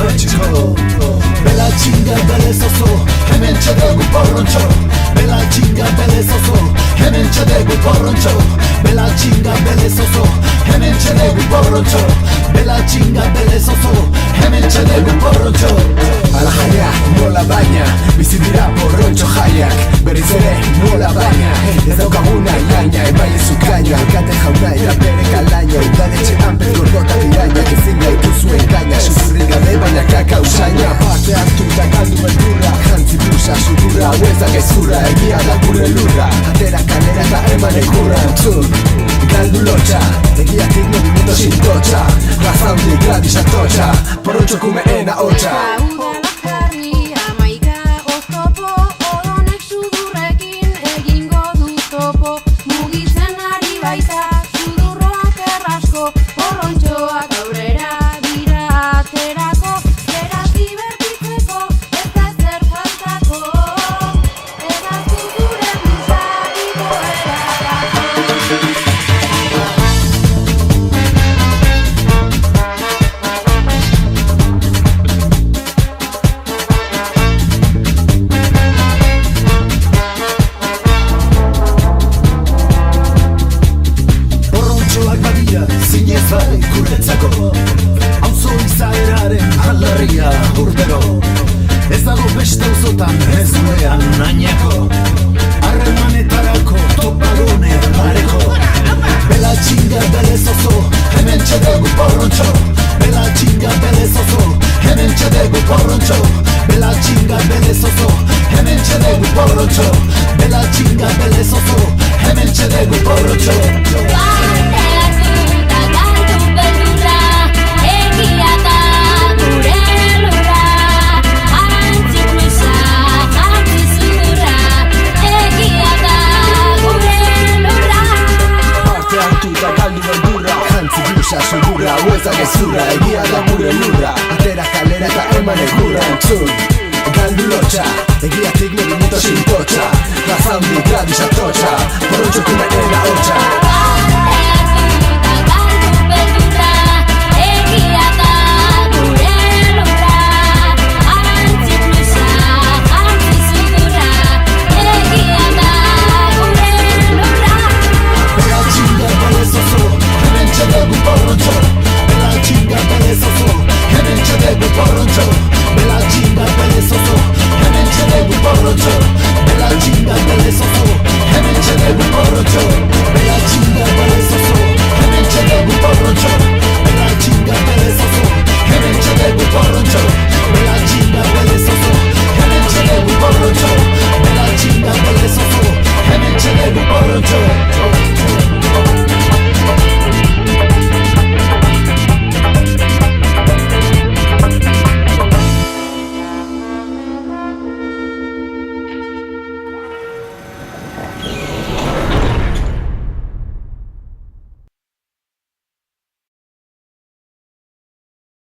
etxeko. Bela txinga belez oso, hemen txedegu porrontxo. Bela txinga belez oso, hemen txedegu porrontxo. Bela txinga belez oso, hemen txedegu porrontxo. Bela txinga belez oso, hemen txedegu porrontxo. Ala jaiak nola baina, bizi dira porrontxo jaiak. Berriz ere nola baina, ez daukaguna ilaina. Ebai ez ukaina, alkate jauna eta bere kalaina. Udaletxean pez gordota dirainak, ezin gaituzu engaina. Susurrik gabe baina kaka usaina. Parte hartu eta galdu beldurra, jantzi blusa sudurra. Huezak ezurra, egia da gure lurra. Atera kalera eta eman ekurra. Entzun, galdu lotxa, egiatik movimiento sin totxa. Raza handi gradis atotxa, porrontxo kumeena hotxa. Bai guretzako, auzo izaeraren aldarria urtero. Ez dago beste auzotan ez duean nainako, harremanetarako topagune pareko. Bela txinga belez oso, hemen txedegu porrontxo. Bela txinga belez oso, hemen txedegu porrontxo. Bela txinga belez oso, hemen txedegu porrontxo. Bela txinga belez oso, hemen txedegu porrontxo. Sudurra, huezak ezurra, egia da gure lurra. Atera kalera eta eman ekurra. Entzun, galdu lotxa, egiatik movimiento sin totxa. Raza handi gradis atotxa, porrontxo kumeena hotxa.